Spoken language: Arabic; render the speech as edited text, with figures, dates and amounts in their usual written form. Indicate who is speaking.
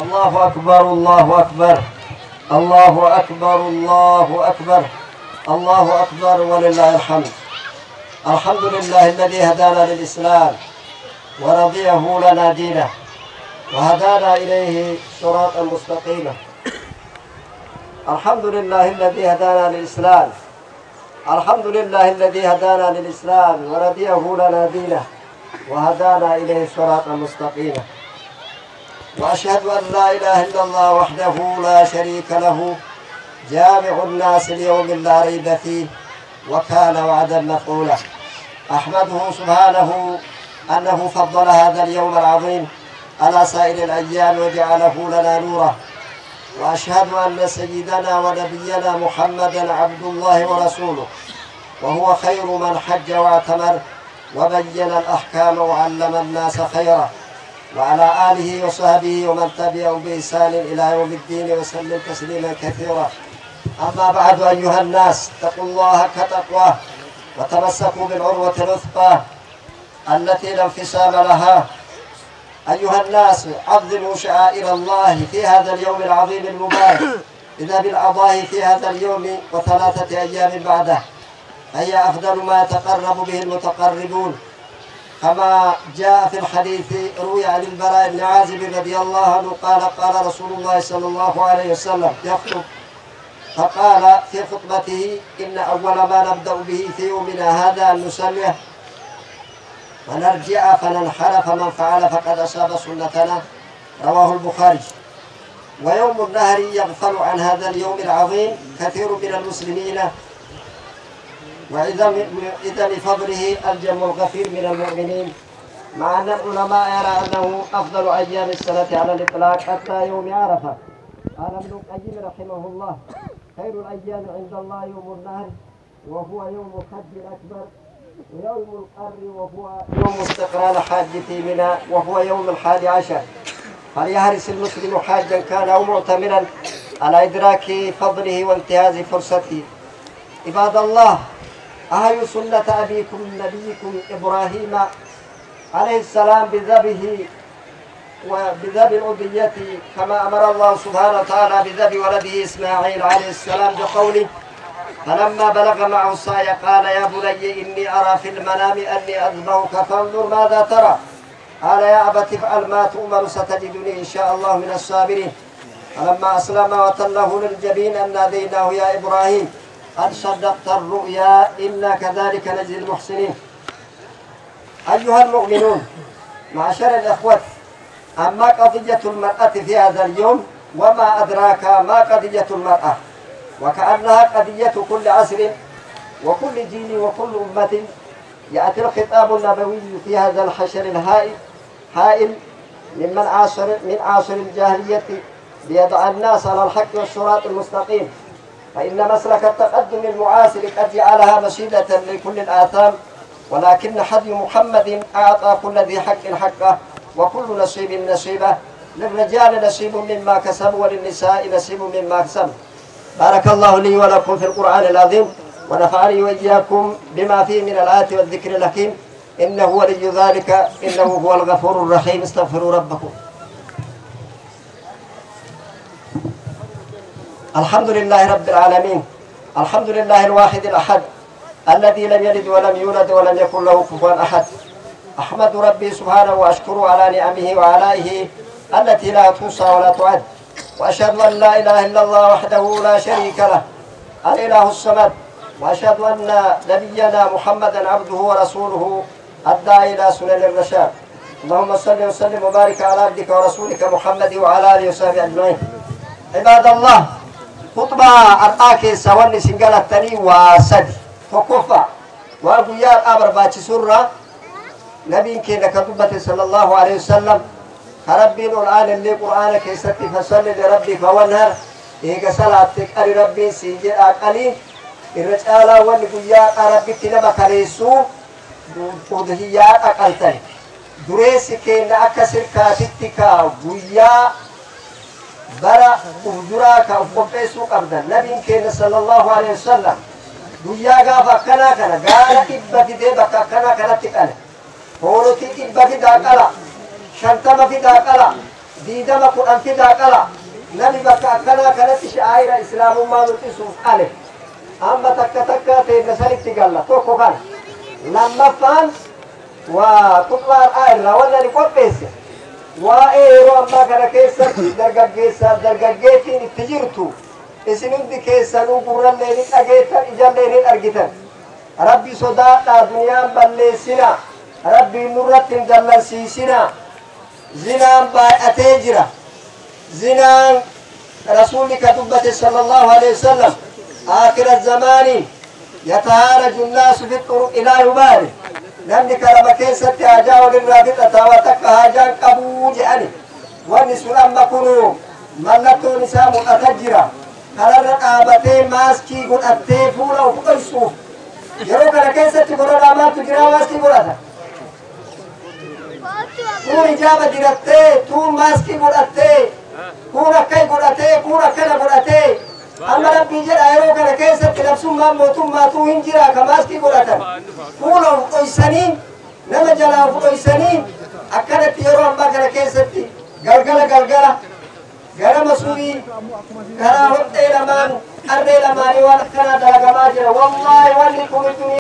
Speaker 1: الله أكبر الله أكبر الله أكبر الله أكبر الله أكبر ولله الحمد. الحمد لله الذي هدانا للإسلام ورضيه لنا دينه وهدانا إليه صراطا مستقيما. الحمد لله الذي هدانا للإسلام. الحمد لله الذي هدانا للإسلام ورضيه لنا دينه وهدانا إليه صراطا مستقيما. وأشهد أن لا إله إلا الله وحده لا شريك له جامع الناس ليوم لا ريب فيه وكان وعدا مفعولا. أحمده سبحانه أنه فضل هذا اليوم العظيم على سائر الأيام وجعله لنا نورا. وأشهد أن سيدنا ونبينا محمدا عبد الله ورسوله وهو خير من حج واعتمر وبين الأحكام وعلم الناس خيرا، وعلى آله وصحبه ومن تبعهم بإحسان إلى يوم الدين وسلم تسليما كثيرا. أما بعد أيها الناس، اتقوا الله حق تقواه وتمسكوا بالعروة الوثقى التي لا انفصام لها. أيها الناس، عظموا شعائر الله في هذا اليوم العظيم المبارك، إذا بالأضاحي في هذا اليوم وثلاثة أيام بعده هي أفضل ما يتقرب به المتقربون، كما جاء في الحديث روي عن البراء بن عازب رضي الله عنه قال قال رسول الله صلى الله عليه وسلم يخطب فقال في خطبته: إن أول ما نبدأ به في يومنا هذا أن نسلم ونرجع فننحرف من فعل فقد أصاب سنتنا. رواه البخاري. ويوم النهر يغفل عن هذا اليوم العظيم كثير من المسلمين، وإذا لفضله الجم الغفير من المؤمنين، مع أن العلماء يرى أنه أفضل أيام السنة على الإطلاق حتى يوم عرفة. قال ابن القيم رحمه الله: خير الأيام عند الله يوم النهر وهو يوم الحج الأكبر، ويوم القر وهو يوم استقرار حاجته منى وهو يوم 11. فليحرص المسلم حاجا كان أو معتمرا على إدراك فضله وانتهاز فرصته. عباد الله، أهي سنة أبيكم نبيكم إبراهيم عليه السلام بذبه وبذب الأضحية كما أمر الله سبحانه وتعالى بذب ولده إسماعيل عليه السلام بقوله: فلما بلغ معه السعي قال يا بني إني أرى في المنام أني أذبحك فانظر ماذا ترى. قال يا أبت افعل ما تؤمر ستجدني إن شاء الله من الصابرين. فلما أسلم وتله للجبين أن ناديناه يا إبراهيم قد صدقت الرؤيا إنا كذلك نجزي المحسنين. أيها المؤمنون، معشر الإخوة، أما قضية المرأة في هذا اليوم وما أدراك ما قضية المرأة، وكأنها قضية كل عصر وكل جيل وكل أمة. يأتي الخطاب النبوي في هذا الحشر الهائل من عاصر الجاهلية ليضع الناس على الحق والصراط المستقيم، فإن مسلك التقدم المعاصر قد جعلها مشيدة لكل الآثام، ولكن هدي محمد أعطى كل ذي حق حقه وكل نصيب نصيبه. للرجال نصيب مما كسبوا وللنساء نصيب مما كسبوا. بارك الله لي ولكم في القرآن العظيم، ونفعني وإياكم بما فيه من الآيات والذكر الحكيم، إنه ولي ذلك إنه هو الغفور الرحيم. استغفروا ربكم. الحمد لله رب العالمين، الحمد لله الواحد الأحد الذي لم يلد ولم يولد ولم يكن له كفوا أحد. أحمد ربي سبحانه وأشكره على نعمه وآلائه التي لا تحصى ولا تعد. وأشهد أن لا إله إلا الله وحده لا شريك له الإله الصمد. وأشهد أن نبينا محمدا عبده ورسوله الداعي إلى سنن الرشاد. اللهم صل وسلم وبارك على عبدك ورسولك محمد وعلى آله وصحبه أجمعين. عباد الله، خطبة أرقاك سواني سنقلتني وسد فكفة وأبويا أمر باتي سرة نبي كينا كتبة صلى الله عليه وسلم ربي الآن اللي قرآنك يستي فصل لربك وانهر إيقا صلاتك أري ربي سيجي أقلي الرجالة والنبويا ربي تنبا كريسو وضهيات أقلتني دريسي كينا أكسر كاتتك ويا برا أفدراك أفقفيسو قبدا نبي كينا صلى الله عليه وسلم ويا غافا كنا قال إبا في ديبك كنا تقال هولوتي إبا في داقلا شنطة في داقلا ديدما قرآن فدا قرأ نبي بكا كنا كانت شعائر إسلام ما نتسوف عليه أما تكا تكا تنسلك تقال توكو كان لما فان وكبار آئر ولا نقول بيسي وإيرو أما كان كيسا درقاقيتين اتجرتو اسنود كيسا نوبورا لينين أجيتا إجال لينين أرقيتا ربي صداقنا دنيا بلسنا ربي نورة جلسيسنا زنان باي أتيجرا زنان رسولك دبت صلى الله عليه وسلم آخر الزمان يتهارج الناس في الطرق إلى يبارك نمني كلمة كيسة أجاو للرابطة وتك هاجان قبوج أني ونسول أما كنوا ملتو نسام أتجرا قرر قابتين ماسكي قل أتيفونا وفق الصوف يروك لكيسة قرر أمام تجرا ماسكي قل أتا كون إجابة ديرتي تون ماسكي قل أتي كون أكي قل أتي كون أكنا قل أتي أما ربي جرى يروك لكيسة نفسهم ما موتون ما توهن جرى كماسكي قل أتا كون أيسانين نما جلا أيسانين أكنت يرو أما كنا كيسة غرغلة غرا مسؤولي غرا وقت إلى مان أرد إلى ماني وانا كنا دلقا ماجرة والله والله كم الدنيا